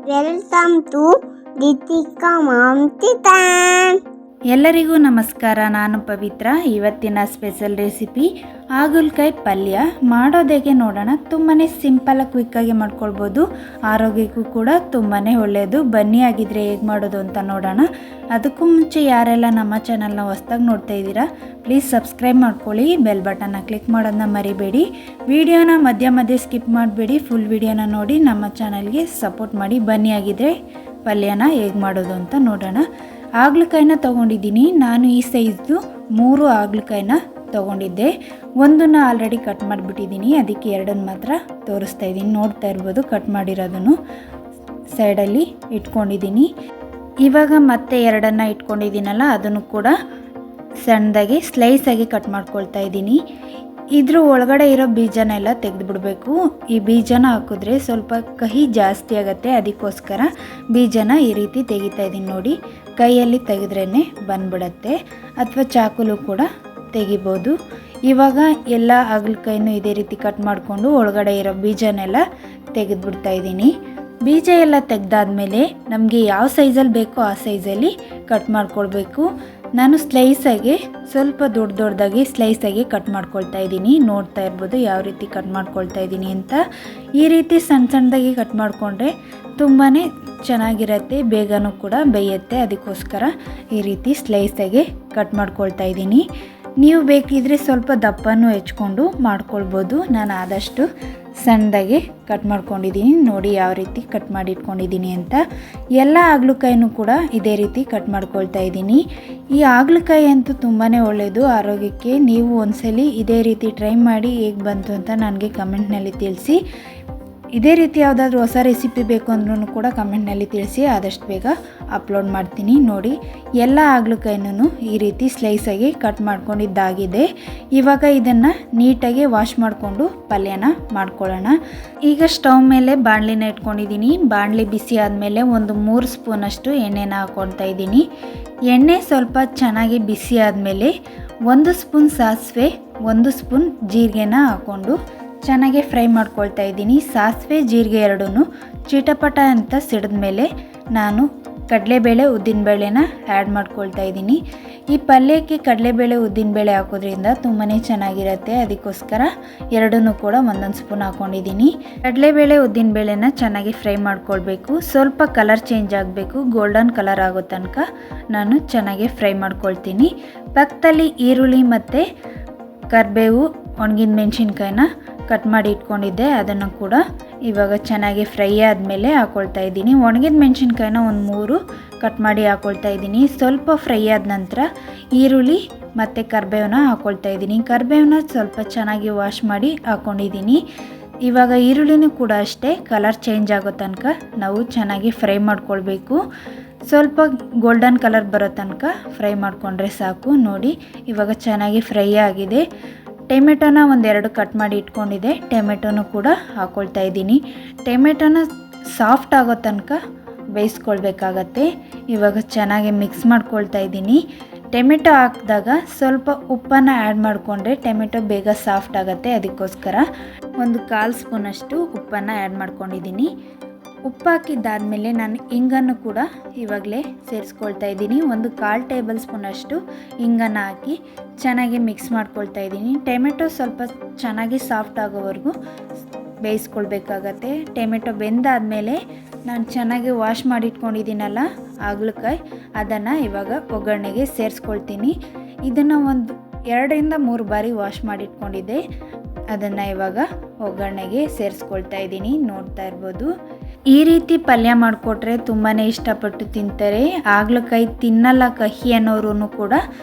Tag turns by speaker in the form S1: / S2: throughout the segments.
S1: Welcome to Deepika ma'am kitchen.
S2: ಎಲ್ಲರಿಗೂ ನಮಸ್ಕಾರ. ನಾನು ಪವಿತ್ರ. ಇವತ್ತಿನ ಸ್ಪೆಷಲ್ ರೆಸಿಪಿ ಹಾಗಲಕಾಯಿ ಪಲ್ಯ. ಮಾಡೋದೇಗೆ ನೋಡೋಣ. ತುಂಬಾ ಸಿಂಪಲ್ ಕ್ವಿಕ್ಕಾಗಿ ಮಾಡ್ಕೊಳ್ಬೋದು. ಆರೋಗ್ಯಕ್ಕೂ ಕೂಡ ತುಂಬಾ ಒಳ್ಳೆಯದು. ಬನ್ನಿ ಆಗಿದ್ರೆ ಹೇಗೆ ಮಾಡೋದು ಅಂತ ನೋಡೋಣ. ಅದಕ್ಕೂ ಮುಂಚೆ ಯಾರೆಲ್ಲ ನಮ್ಮ ಚಾನಲ್ನ ಹೊಸ್ದಾಗಿ ನೋಡ್ತಾ ಇದ್ದೀರಾ ಪ್ಲೀಸ್ ಸಬ್ಸ್ಕ್ರೈಬ್ ಮಾಡ್ಕೊಳ್ಳಿ. ಬೆಲ್ ಬಟನ್ನ ಕ್ಲಿಕ್ ಮಾಡೋದನ್ನ ಮರಿಬೇಡಿ. ವಿಡಿಯೋನ ಮಧ್ಯೆ ಸ್ಕಿಪ್ ಮಾಡಬೇಡಿ. ಫುಲ್ ವಿಡಿಯೋನ ನೋಡಿ ನಮ್ಮ ಚಾನಲ್ಗೆ ಸಪೋರ್ಟ್ ಮಾಡಿ. ಬನ್ನಿ ಆಗಿದ್ರೆ ಪಲ್ಯನ ಹೇಗೆ ಮಾಡೋದು ಅಂತ ನೋಡೋಣ. ಹಾಗಲಕಾಯಿನ ತೊಗೊಂಡಿದ್ದೀನಿ. ನಾನು ಈ ಸೈಜ್ದು 3 ಹಾಗಲಕಾಯಿನ ತೊಗೊಂಡಿದ್ದೆ. ಒಂದನ್ನು ಆಲ್ರೆಡಿ ಕಟ್ ಮಾಡಿಬಿಟ್ಟಿದ್ದೀನಿ, ಅದಕ್ಕೆ ಎರಡನ್ನು ಮಾತ್ರ ತೋರಿಸ್ತಾ ಇದ್ದೀನಿ. ನೋಡ್ತಾ ಇರ್ಬೋದು, ಕಟ್ ಮಾಡಿರೋದನ್ನು ಸೈಡಲ್ಲಿ ಇಟ್ಕೊಂಡಿದ್ದೀನಿ. ಇವಾಗ ಮತ್ತೆ ಎರಡನ್ನು ಇಟ್ಕೊಂಡಿದ್ದೀನಲ್ಲ, ಅದನ್ನು ಕೂಡ ಸಣ್ಣದಾಗಿ ಸ್ಲೈಸಾಗಿ ಕಟ್ ಮಾಡ್ಕೊಳ್ತಾ ಇದ್ದೀನಿ. ಇದ್ರ ಒಳಗಡೆ ಇರೋ ಬೀಜನೆಲ್ಲ ತೆಗೆದುಬಿಡಬೇಕು. ಈ ಬೀಜನ ಹಾಕಿದ್ರೆ ಸ್ವಲ್ಪ ಕಹಿ ಜಾಸ್ತಿ ಆಗುತ್ತೆ, ಅದಕ್ಕೋಸ್ಕರ ಬೀಜನ ಈ ರೀತಿ ತೆಗಿತಾ ಇದ್ದೀನಿ. ನೋಡಿ, ಕೈಯಲ್ಲಿ ತೆಗೆದ್ರೇ ಬಂದ್ಬಿಡತ್ತೆ, ಅಥವಾ ಚಾಕುಲು ಕೂಡ ತೆಗಿಬೋದು. ಇವಾಗ ಎಲ್ಲ ಹಾಗಲಕಾಯಿನೂ ಇದೇ ರೀತಿ ಕಟ್ ಮಾಡಿಕೊಂಡು ಒಳಗಡೆ ಇರೋ ಬೀಜನೆಲ್ಲ ತೆಗೆದುಬಿಡ್ತಾ ಇದ್ದೀನಿ. ಬೀಜ ಎಲ್ಲ ತೆಗೆದಾದ್ಮೇಲೆ ನಮಗೆ ಯಾವ ಸೈಜಲ್ಲಿ ಬೇಕೋ ಆ ಸೈಜಲ್ಲಿ ಕಟ್ ಮಾಡ್ಕೊಳ್ಬೇಕು. ನಾನು ಸ್ಲೈಸಾಗಿ ಸ್ವಲ್ಪ ದೊಡ್ಡದಾಗಿ ಸ್ಲೈಸಾಗಿ ಕಟ್ ಮಾಡ್ಕೊಳ್ತಾ ಇದ್ದೀನಿ. ನೋಡ್ತಾ ಇರ್ಬೋದು ಯಾವ ರೀತಿ ಕಟ್ ಮಾಡ್ಕೊಳ್ತಾ ಇದ್ದೀನಿ ಅಂತ. ಈ ರೀತಿ ಸಣ್ಣದಾಗಿ ಕಟ್ ಮಾಡಿಕೊಂಡ್ರೆ ತುಂಬಾ ಚೆನ್ನಾಗಿರುತ್ತೆ, ಬೇಗನೂ ಕೂಡ ಬೇಯುತ್ತೆ. ಅದಕ್ಕೋಸ್ಕರ ಈ ರೀತಿ ಸ್ಲೈಸಾಗಿ ಕಟ್ ಮಾಡ್ಕೊಳ್ತಾ ಇದ್ದೀನಿ. ನೀವು ಬೇಕಿದ್ರೆ ಸ್ವಲ್ಪ ದಪ್ಪನೂ ಹೆಚ್ಕೊಂಡು ಮಾಡ್ಕೊಳ್ಬೋದು. ನಾನು ಆದಷ್ಟು ಸಣ್ಣದಾಗಿ ಕಟ್ ಮಾಡ್ಕೊಂಡಿದ್ದೀನಿ. ನೋಡಿ ಯಾವ ರೀತಿ ಕಟ್ ಮಾಡಿ ಇಟ್ಕೊಂಡಿದ್ದೀನಿ ಅಂತ. ಎಲ್ಲ ಹಾಗಲಕಾಯಿನೂ ಕೂಡ ಇದೇ ರೀತಿ ಕಟ್ ಮಾಡ್ಕೊಳ್ತಾ ಇದ್ದೀನಿ. ಈ ಹಾಗಲಕಾಯಿ ಅಂತೂ ತುಂಬಾ ಒಳ್ಳೆಯದು ಆರೋಗ್ಯಕ್ಕೆ. ನೀವು ಒಂದ್ಸಲಿ ಇದೇ ರೀತಿ ಟ್ರೈ ಮಾಡಿ ಹೇಗೆ ಬಂತು ಅಂತ ನನಗೆ ಕಮೆಂಟ್ನಲ್ಲಿ ತಿಳಿಸಿ. ಇದೇ ರೀತಿ ಯಾವುದಾದ್ರೂ ಹೊಸ ರೆಸಿಪಿ ಬೇಕು ಅಂದ್ರೂ ಕೂಡ ಕಮೆಂಟ್ನಲ್ಲಿ ತಿಳಿಸಿ, ಆದಷ್ಟು ಬೇಗ ಅಪ್ಲೋಡ್ ಮಾಡ್ತೀನಿ. ನೋಡಿ, ಎಲ್ಲ ಹಾಗಲಕಾಯಿನೂ ಈ ರೀತಿ ಸ್ಲೈಸಾಗಿ ಕಟ್ ಮಾಡ್ಕೊಂಡಿದ್ದಾಗಿದೆ. ಇವಾಗ ಇದನ್ನು ನೀಟಾಗಿ ವಾಶ್ ಮಾಡಿಕೊಂಡು ಪಲ್ಯನ ಮಾಡ್ಕೊಳ್ಳೋಣ. ಈಗ ಸ್ಟವ್ ಮೇಲೆ ಬಾಣಲಿನ ಇಟ್ಕೊಂಡಿದ್ದೀನಿ. ಬಾಣಲಿ ಬಿಸಿ ಆದಮೇಲೆ ಒಂದು 3 ಸ್ಪೂನಷ್ಟು ಎಣ್ಣೆನ ಹಾಕ್ಕೊಳ್ತಾ ಇದ್ದೀನಿ. ಎಣ್ಣೆ ಸ್ವಲ್ಪ ಚೆನ್ನಾಗಿ ಬಿಸಿ ಆದಮೇಲೆ 1 ಸ್ಪೂನ್ ಸಾಸಿವೆ, 1 ಸ್ಪೂನ್ ಜೀರಿಗೆನ ಹಾಕ್ಕೊಂಡು ಚೆನ್ನಾಗಿ ಫ್ರೈ ಮಾಡ್ಕೊಳ್ತಾ ಇದ್ದೀನಿ. ಸಾಸಿವೆ ಜೀರಿಗೆ ಎರಡೂ ಚಿಟಪಟ ಅಂತ ಸಿಡಿದ ಮೇಲೆ ನಾನು ಕಡಲೆಬೇಳೆ ಉದ್ದಿನಬೇಳೆನ ಆ್ಯಡ್ ಮಾಡ್ಕೊಳ್ತಾ ಇದ್ದೀನಿ. ಈ ಪಲ್ಯಕ್ಕೆ ಕಡಲೆಬೇಳೆ ಉದ್ದಿನಬೇಳೆ ಹಾಕೋದ್ರಿಂದ ತುಂಬಾ ಚೆನ್ನಾಗಿರುತ್ತೆ, ಅದಕ್ಕೋಸ್ಕರ ಎರಡನ್ನೂ ಕೂಡ 1 ಸ್ಪೂನ್ ಹಾಕ್ಕೊಂಡಿದ್ದೀನಿ. ಕಡಲೆಬೇಳೆ ಉದ್ದಿನಬೇಳೆನ ಚೆನ್ನಾಗಿ ಫ್ರೈ ಮಾಡ್ಕೊಳ್ಬೇಕು. ಸ್ವಲ್ಪ ಕಲರ್ ಚೇಂಜ್ ಆಗಬೇಕು, ಗೋಲ್ಡನ್ ಕಲರ್ ಆಗೋ ತನಕ ನಾನು ಚೆನ್ನಾಗಿ ಫ್ರೈ ಮಾಡ್ಕೊಳ್ತೀನಿ. ಪಕ್ಕದಲ್ಲಿ ಈರುಳ್ಳಿ ಮತ್ತು ಕರಿಬೇವು, ಒಣಗಿದ ಮೆಣಸಿನ್ಕಾಯಿನ ಕಟ್ ಮಾಡಿ ಇಟ್ಕೊಂಡಿದ್ದೆ, ಅದನ್ನು ಕೂಡ ಇವಾಗ ಚೆನ್ನಾಗಿ ಫ್ರೈ ಆದಮೇಲೆ ಹಾಕ್ಕೊಳ್ತಾ ಇದ್ದೀನಿ. ಒಣಗಿದ ಮೆಣಸಿನ್ಕಾಯಿನ ಒಂದು 3 ಕಟ್ ಮಾಡಿ ಹಾಕ್ಕೊಳ್ತಾ ಇದ್ದೀನಿ. ಸ್ವಲ್ಪ ಫ್ರೈ ಆದ ನಂತರ ಈರುಳ್ಳಿ ಮತ್ತು ಕರಿಬೇವನ್ನ ಹಾಕ್ಕೊಳ್ತಾ ಇದ್ದೀನಿ. ಕರಿಬೇವನ್ನ ಸ್ವಲ್ಪ ಚೆನ್ನಾಗಿ ವಾಶ್ ಮಾಡಿ ಹಾಕ್ಕೊಂಡಿದ್ದೀನಿ. ಇವಾಗ ಈರುಳ್ಳಿನೂ ಕೂಡ ಅಷ್ಟೇ ಕಲರ್ ಚೇಂಜ್ ಆಗೋ ತನಕ ನಾವು ಚೆನ್ನಾಗಿ ಫ್ರೈ ಮಾಡ್ಕೊಳ್ಬೇಕು. ಸ್ವಲ್ಪ ಗೋಲ್ಡನ್ ಕಲರ್ ಬರೋ ತನಕ ಫ್ರೈ ಮಾಡಿಕೊಂಡ್ರೆ ಸಾಕು. ನೋಡಿ, ಇವಾಗ ಚೆನ್ನಾಗಿ ಫ್ರೈ ಆಗಿದೆ. ಟೊಮೆಟೊನ 1-2 ಕಟ್ ಮಾಡಿ ಇಟ್ಕೊಂಡಿದ್ದೆ, ಟೊಮೆಟೊನೂ ಕೂಡ ಹಾಕ್ಕೊಳ್ತಾ ಇದ್ದೀನಿ. ಟೊಮೆಟೊನ ಸಾಫ್ಟ್ ಆಗೋ ತನಕ ಬೇಯಿಸ್ಕೊಳ್ಬೇಕಾಗತ್ತೆ. ಇವಾಗ ಚೆನ್ನಾಗಿ ಮಿಕ್ಸ್ ಮಾಡ್ಕೊಳ್ತಾ ಇದ್ದೀನಿ. ಟೊಮೆಟೊ ಹಾಕಿದಾಗ ಸ್ವಲ್ಪ ಉಪ್ಪನ್ನು ಆ್ಯಡ್ ಮಾಡಿಕೊಂಡ್ರೆ ಟೊಮೆಟೊ ಬೇಗ ಸಾಫ್ಟ್ ಆಗುತ್ತೆ, ಅದಕ್ಕೋಸ್ಕರ 1/4 ಸ್ಪೂನಷ್ಟು ಉಪ್ಪನ್ನು ಆ್ಯಡ್ ಮಾಡ್ಕೊಂಡಿದ್ದೀನಿ. ಉಪ್ಪು ಹಾಕಿದ್ದಾದಮೇಲೆ ನಾನು ಇಂಗನ್ನು ಕೂಡ ಇವಾಗಲೇ ಸೇರಿಸ್ಕೊಳ್ತಾ ಇದ್ದೀನಿ. 1/4 ಟೇಬಲ್ ಸ್ಪೂನಷ್ಟು ಇಂಗನ್ನು ಹಾಕಿ ಚೆನ್ನಾಗಿ ಮಿಕ್ಸ್ ಮಾಡ್ಕೊಳ್ತಾ ಇದ್ದೀನಿ. ಟೊಮೆಟೊ ಸ್ವಲ್ಪ ಚೆನ್ನಾಗಿ ಸಾಫ್ಟ್ ಆಗೋವರೆಗೂ ಬೇಯಿಸ್ಕೊಳ್ಬೇಕಾಗತ್ತೆ. ಟೊಮೆಟೊ ಬೆಂದಾದಮೇಲೆ ನಾನು ಚೆನ್ನಾಗಿ ವಾಶ್ ಮಾಡಿಟ್ಕೊಂಡಿದ್ದೀನಲ್ಲ ಹಾಗಲಕಾಯಿ, ಅದನ್ನು ಇವಾಗ ಒಗ್ಗರಣೆಗೆ ಸೇರಿಸ್ಕೊಳ್ತೀನಿ. ಇದನ್ನು 2-3 ಬಾರಿ ವಾಶ್ ಮಾಡಿಟ್ಕೊಂಡಿದ್ದೆ, ಅದನ್ನು ಇವಾಗ ಒಗ್ಗರಣೆಗೆ ಸೇರಿಸ್ಕೊಳ್ತಾ ಇದ್ದೀನಿ. ನೋಡ್ತಾ ಇರ್ಬೋದು, ಈ ರೀತಿ ಪಲ್ಯ ಮಾಡಿಕೊಟ್ರೆ ತುಂಬಾ ಇಷ್ಟಪಟ್ಟು ತಿಂತಾರೆ. ಹಾಗಲಕಾಯಿ ತಿನ್ನಲ್ಲ ಕಹಿ ಅನ್ನೋರು ಕೂಡ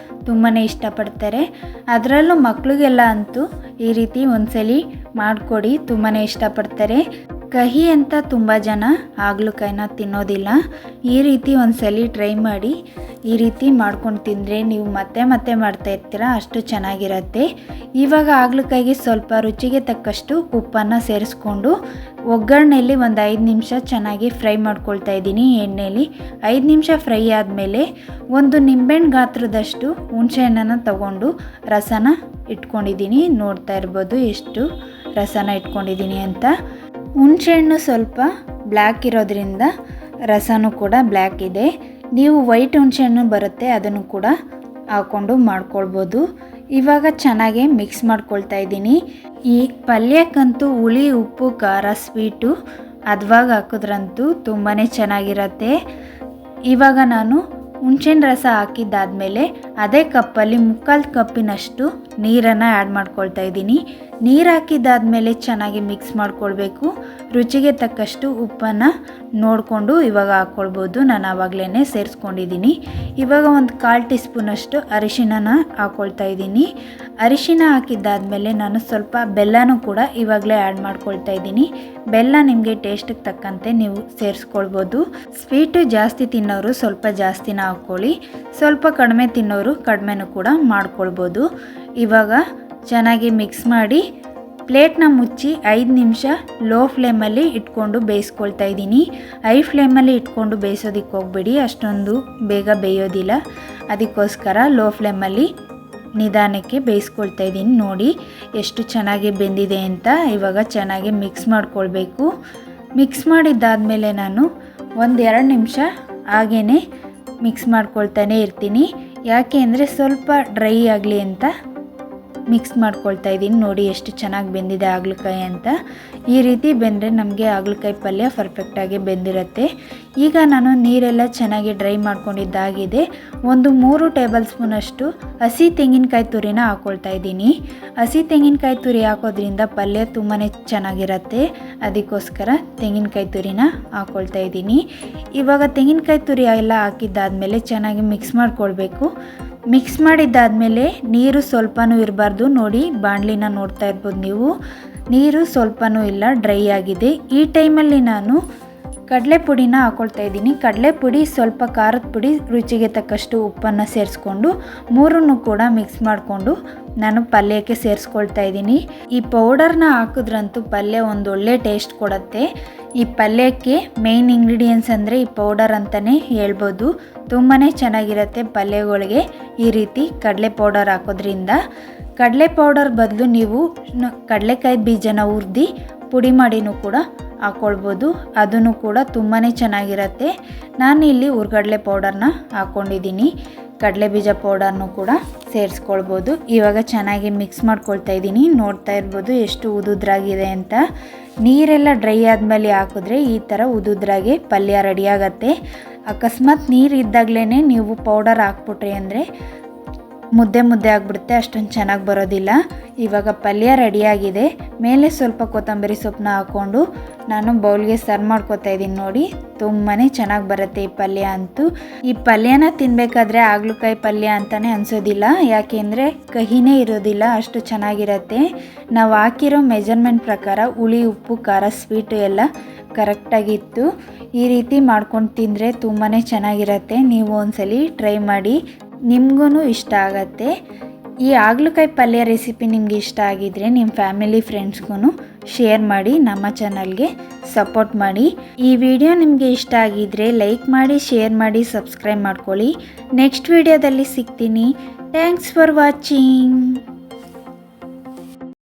S2: ತುಂಬಾ ಇಷ್ಟಪಡ್ತಾರೆ. ಅದರಲ್ಲೂ ಮಕ್ಕಳಿಗೆಲ್ಲ ಅಂತೂ ಈ ರೀತಿ ಒಂದ್ಸಲಿ ಮಾಡಿಕೊಡಿ, ತುಂಬಾ ಇಷ್ಟಪಡ್ತಾರೆ. ಕಹಿ ಅಂತ ತುಂಬ ಜನ ಹಾಗಲಕಾಯಿನ ತಿನ್ನೋದಿಲ್ಲ. ಈ ರೀತಿ ಒಂದ್ಸಲಿ ಟ್ರೈ ಮಾಡಿ. ಈ ರೀತಿ ಮಾಡ್ಕೊಂಡು ತಿಂದರೆ ನೀವು ಮತ್ತೆ ಮಾಡ್ತಾ ಇರ್ತೀರ, ಅಷ್ಟು ಚೆನ್ನಾಗಿರುತ್ತೆ. ಇವಾಗ ಹಾಗಲಕಾಯಿಗೆ ಸ್ವಲ್ಪ ರುಚಿಗೆ ತಕ್ಕಷ್ಟು ಉಪ್ಪನ್ನು ಸೇರಿಸ್ಕೊಂಡು ಒಗ್ಗರಣೆಯಲ್ಲಿ 5 ನಿಮಿಷ ಚೆನ್ನಾಗಿ ಫ್ರೈ ಮಾಡ್ಕೊಳ್ತಾ ಇದ್ದೀನಿ ಎಣ್ಣೆಯಲ್ಲಿ. 5 ನಿಮಿಷ ಫ್ರೈ ಆದಮೇಲೆ 1 ನಿಂಬೆಹಣ್ಣು ಗಾತ್ರದಷ್ಟು ಹುಣಸೆಹಣ್ಣನ್ನು ತಗೊಂಡು ರಸನ ಇಟ್ಕೊಂಡಿದ್ದೀನಿ. ನೋಡ್ತಾ ಇರ್ಬೋದು ಎಷ್ಟು ರಸನ ಇಟ್ಕೊಂಡಿದ್ದೀನಿ ಅಂತ. ಹುಣಸೆಹಣ್ಣು ಸ್ವಲ್ಪ ಬ್ಲ್ಯಾಕ್ ಇರೋದ್ರಿಂದ ರಸನೂ ಕೂಡ ಬ್ಲ್ಯಾಕ್ ಇದೆ. ನೀವು ವೈಟ್ ಹುಣಸೆಹಣ್ಣು ಬರುತ್ತೆ, ಅದನ್ನು ಕೂಡ ಹಾಕ್ಕೊಂಡು ಮಾಡ್ಕೊಳ್ಬೋದು. ಇವಾಗ ಚೆನ್ನಾಗಿ ಮಿಕ್ಸ್ ಮಾಡ್ಕೊಳ್ತಾ ಇದ್ದೀನಿ. ಈ ಪಲ್ಯಕ್ಕಂತೂ ಹುಳಿ, ಉಪ್ಪು, ಖಾರ, ಸ್ವೀಟು ಅದ್ವಾಗ ಹಾಕಿದ್ರಂತೂ ತುಂಬಾ ಚೆನ್ನಾಗಿರತ್ತೆ. ಇವಾಗ ನಾನು ಹುಣಸೆಹಣ್ಣು ರಸ ಹಾಕಿದ್ದಾದಮೇಲೆ ಅದೇ ಕಪ್ಪಲ್ಲಿ 3/4 ಕಪ್ಪಿನಷ್ಟು ನೀರನ್ನು ಆ್ಯಡ್ ಮಾಡ್ಕೊಳ್ತಾ ಇದ್ದೀನಿ. ನೀರು ಹಾಕಿದ್ದಾದಮೇಲೆ ಚೆನ್ನಾಗಿ ಮಿಕ್ಸ್ ಮಾಡ್ಕೊಳ್ಬೇಕು. ರುಚಿಗೆ ತಕ್ಕಷ್ಟು ಉಪ್ಪನ್ನು ನೋಡಿಕೊಂಡು ಇವಾಗ ಹಾಕ್ಕೊಳ್ಬೋದು. ನಾನು ಆವಾಗಲೇ ಸೇರಿಸ್ಕೊಂಡಿದ್ದೀನಿ. ಇವಾಗ ಒಂದು 1/4 ಟೀ ಸ್ಪೂನಷ್ಟು ಅರಿಶಿಣನ ಹಾಕ್ಕೊಳ್ತಾ ಇದ್ದೀನಿ. ಅರಿಶಿಣ ಹಾಕಿದ್ದಾದಮೇಲೆ ನಾನು ಸ್ವಲ್ಪ ಬೆಲ್ಲನೂ ಕೂಡ ಇವಾಗಲೇ ಆ್ಯಡ್ ಮಾಡ್ಕೊಳ್ತಾ ಇದ್ದೀನಿ. ಬೆಲ್ಲ ನಿಮಗೆ ಟೇಸ್ಟಿಗೆ ತಕ್ಕಂತೆ ನೀವು ಸೇರಿಸ್ಕೊಳ್ಬೋದು. ಸ್ವೀಟು ಜಾಸ್ತಿ ತಿನ್ನೋರು ಸ್ವಲ್ಪ ಜಾಸ್ತಿನ ಹಾಕ್ಕೊಳ್ಳಿ, ಸ್ವಲ್ಪ ಕಡಿಮೆ ತಿನ್ನೋರು ಕಡಿಮೆನೂ ಕೂಡ ಮಾಡ್ಕೊಳ್ಬೋದು. ಇವಾಗ ಚೆನ್ನಾಗಿ ಮಿಕ್ಸ್ ಮಾಡಿ ಪ್ಲೇಟ್ನ ಮುಚ್ಚಿ 5 ನಿಮಿಷ ಲೋ ಫ್ಲೇಮಲ್ಲಿ ಇಟ್ಕೊಂಡು ಬೇಯಿಸ್ಕೊಳ್ತಾ ಇದ್ದೀನಿ. ಹೈ ಫ್ಲೇಮಲ್ಲಿ ಇಟ್ಕೊಂಡು ಬೇಯಿಸೋದಕ್ಕೆ ಹೋಗ್ಬೇಡಿ, ಅಷ್ಟೊಂದು ಬೇಗ ಬೇಯೋದಿಲ್ಲ. ಅದಕ್ಕೋಸ್ಕರ ಲೋ ಫ್ಲೇಮಲ್ಲಿ ನಿಧಾನಕ್ಕೆ ಬೇಯಿಸ್ಕೊಳ್ತಾ ಇದ್ದೀನಿ. ನೋಡಿ ಎಷ್ಟು ಚೆನ್ನಾಗಿ ಬೆಂದಿದೆ ಅಂತ. ಇವಾಗ ಚೆನ್ನಾಗಿ ಮಿಕ್ಸ್ ಮಾಡ್ಕೊಳ್ಬೇಕು. ಮಿಕ್ಸ್ ಮಾಡಿದ್ದಾದಮೇಲೆ ನಾನು 1-2 ನಿಮಿಷ ಹಾಗೇ ಮಿಕ್ಸ್ ಮಾಡ್ಕೊಳ್ತಾನೆ ಇರ್ತೀನಿ. ಯಾಕೆ ಅಂದರೆ ಸ್ವಲ್ಪ ಡ್ರೈ ಆಗಲಿ ಅಂತ ಮಿಕ್ಸ್ ಮಾಡ್ಕೊಳ್ತಾ ಇದ್ದೀನಿ. ನೋಡಿ ಎಷ್ಟು ಚೆನ್ನಾಗಿ ಬೆಂದಿದೆ ಹಾಗಲಕಾಯಿ ಅಂತ. ಈ ರೀತಿ ಬೆಂದರೆ ನಮಗೆ ಹಾಗಲಕಾಯಿ ಪಲ್ಯ ಪರ್ಫೆಕ್ಟಾಗಿ ಬೆಂದಿರುತ್ತೆ. ಈಗ ನಾನು ನೀರೆಲ್ಲ ಚೆನ್ನಾಗಿ ಡ್ರೈ ಮಾಡ್ಕೊಂಡಿದ್ದಾಗಿದೆ. 3 ಟೇಬಲ್ ಸ್ಪೂನಷ್ಟು ಹಸಿ ತೆಂಗಿನಕಾಯಿ ತುರಿನ ಹಾಕ್ಕೊಳ್ತಾ ಇದ್ದೀನಿ. ಹಸಿ ತೆಂಗಿನಕಾಯಿ ತುರಿ ಹಾಕೋದ್ರಿಂದ ಪಲ್ಯ ತುಂಬಾ ಚೆನ್ನಾಗಿರುತ್ತೆ. ಅದಕ್ಕೋಸ್ಕರ ತೆಂಗಿನಕಾಯಿ ತುರಿನ ಹಾಕ್ಕೊಳ್ತಾ ಇದ್ದೀನಿ. ಇವಾಗ ತೆಂಗಿನಕಾಯಿ ತುರಿ ಎಲ್ಲ ಹಾಕಿದ್ದಾದಮೇಲೆ ಚೆನ್ನಾಗಿ ಮಿಕ್ಸ್ ಮಾಡ್ಕೊಳ್ಬೇಕು. ಮಿಕ್ಸ್ ಮಾಡಿದ್ದಾದಮೇಲೆ ನೀರು ಸ್ವಲ್ಪನೂ ಇರಬಾರ್ದು. ನೋಡಿ ಬಾಣಲಿನ ನೋಡ್ತಾ ಇರ್ಬೋದು ನೀವು, ನೀರು ಸ್ವಲ್ಪನೂ ಇಲ್ಲ, ಡ್ರೈ ಆಗಿದೆ. ಈ ಟೈಮಲ್ಲಿ ನಾನು ಕಡಲೆ ಪುಡಿನ ಹಾಕ್ಕೊಳ್ತಾ ಇದ್ದೀನಿ. ಕಡಲೆ ಪುಡಿ, ಸ್ವಲ್ಪ ಖಾರದ ಪುಡಿ, ರುಚಿಗೆ ತಕ್ಕಷ್ಟು ಉಪ್ಪನ್ನು ಸೇರಿಸ್ಕೊಂಡು 3 ಕೂಡ ಮಿಕ್ಸ್ ಮಾಡಿಕೊಂಡು ನಾನು ಪಲ್ಯಕ್ಕೆ ಸೇರಿಸ್ಕೊಳ್ತಾ ಇದ್ದೀನಿ. ಈ ಪೌಡರ್ನ ಹಾಕಿದ್ರಂತೂ ಪಲ್ಯ ಒಂದೊಳ್ಳೆ ಟೇಸ್ಟ್ ಕೊಡುತ್ತೆ. ಈ ಪಲ್ಯಕ್ಕೆ ಮೇಯ್ನ್ ಇಂಗ್ರೀಡಿಯೆಂಟ್ಸ್ ಅಂದರೆ ಈ ಪೌಡರ್ ಅಂತಲೇ ಹೇಳ್ಬೋದು. ತುಂಬಾ ಚೆನ್ನಾಗಿರುತ್ತೆ ಪಲ್ಯಗಳಿಗೆ ಈ ರೀತಿ ಕಡಲೆ ಪೌಡರ್ ಹಾಕೋದ್ರಿಂದ. ಕಡಲೆ ಪೌಡರ್ ಬದಲು ನೀವು ಕಡಲೆಕಾಯಿ ಬೀಜನ ಹುರಿದು ಪುಡಿ ಮಾಡಿನೂ ಕೂಡ ಹಾಕ್ಕೊಳ್ಬೋದು. ಅದನ್ನು ಕೂಡ ತುಂಬಾ ಚೆನ್ನಾಗಿರುತ್ತೆ. ನಾನು ಇಲ್ಲಿ ಹುರ್ಗಡಲೆ ಪೌಡರ್ನ ಹಾಕ್ಕೊಂಡಿದ್ದೀನಿ. ಕಡಲೆ ಬೀಜ ಪೌಡರ್ನು ಕೂಡ ಸೇರಿಸ್ಕೊಳ್ಬೋದು. ಇವಾಗ ಚೆನ್ನಾಗಿ ಮಿಕ್ಸ್ ಮಾಡ್ಕೊಳ್ತಾ ಇದ್ದೀನಿ. ನೋಡ್ತಾ ಇರ್ಬೋದು ಎಷ್ಟು ಉದುದ್ರಾಗಿದೆ ಅಂತ. ನೀರೆಲ್ಲ ಡ್ರೈ ಆದಮೇಲೆ ಹಾಕಿದ್ರೆ ಈ ಥರ ಉದುದ್ರಾಗೆ ಪಲ್ಯ ರೆಡಿಯಾಗತ್ತೆ. ಅಕಸ್ಮಾತ್ ನೀರು ಇದ್ದಾಗಲೇ ನೀವು ಪೌಡರ್ ಹಾಕ್ಬಿಟ್ರಿ ಅಂದರೆ ಮುದ್ದೆ ಆಗಿಬಿಡುತ್ತೆ, ಅಷ್ಟೊಂದು ಚೆನ್ನಾಗಿ ಬರೋದಿಲ್ಲ. ಇವಾಗ ಪಲ್ಯ ರೆಡಿಯಾಗಿದೆ. ಮೇಲೆ ಸ್ವಲ್ಪ ಕೊತ್ತಂಬರಿ ಸೊಪ್ಪನ್ನ ಹಾಕ್ಕೊಂಡು ನಾನು ಬೌಲ್ಗೆ ಸರ್ವ್ ಮಾಡ್ಕೊತಾ ಇದ್ದೀನಿ. ನೋಡಿ ತುಂಬಾ ಚೆನ್ನಾಗಿ ಬರುತ್ತೆ ಈ ಪಲ್ಯ ಅಂತೂ. ಈ ಪಲ್ಯನ ತಿನ್ನಬೇಕಾದ್ರೆ ಹಾಗಲಕಾಯಿ ಪಲ್ಯ ಅಂತಲೇ ಅನಿಸೋದಿಲ್ಲ, ಯಾಕೆಂದರೆ ಕಹಿನೇ ಇರೋದಿಲ್ಲ, ಅಷ್ಟು ಚೆನ್ನಾಗಿರುತ್ತೆ. ನಾವು ಹಾಕಿರೋ ಮೆಜರ್ಮೆಂಟ್ ಪ್ರಕಾರ ಹುಳಿ, ಉಪ್ಪು, ಖಾರ, ಸ್ವೀಟು ಎಲ್ಲ ಕರೆಕ್ಟಾಗಿತ್ತು. ಈ ರೀತಿ ಮಾಡ್ಕೊಂಡು ತಿಂದರೆ ತುಂಬಾ ಚೆನ್ನಾಗಿರುತ್ತೆ. ನೀವು ಒಂದ್ಸಲಿ ಟ್ರೈ ಮಾಡಿ, ನಿಮಗೂ ಇಷ್ಟ ಆಗತ್ತೆ. ಈ ಹಾಗಲಕಾಯಿ ಪಲ್ಯ ರೆಸಿಪಿ ನಿಮಗೆ ಇಷ್ಟ ಆಗಿದ್ರೆ ನಿಮ್ಮ ಫ್ಯಾಮಿಲಿ ಫ್ರೆಂಡ್ಸ್ಗೂ ಶೇರ್ ಮಾಡಿ, ನಮ್ಮ ಚಾನಲ್ಗೆ ಸಪೋರ್ಟ್ ಮಾಡಿ. ಈ ವಿಡಿಯೋ ನಿಮಗೆ ಇಷ್ಟ ಆಗಿದ್ರೆ ಲೈಕ್ ಮಾಡಿ, ಶೇರ್ ಮಾಡಿ, ಸಬ್ಸ್ಕ್ರೈಬ್ ಮಾಡ್ಕೊಳ್ಳಿ. ನೆಕ್ಸ್ಟ್ ವಿಡಿಯೋದಲ್ಲಿ ಸಿಗ್ತೀನಿ. Thanks for watching.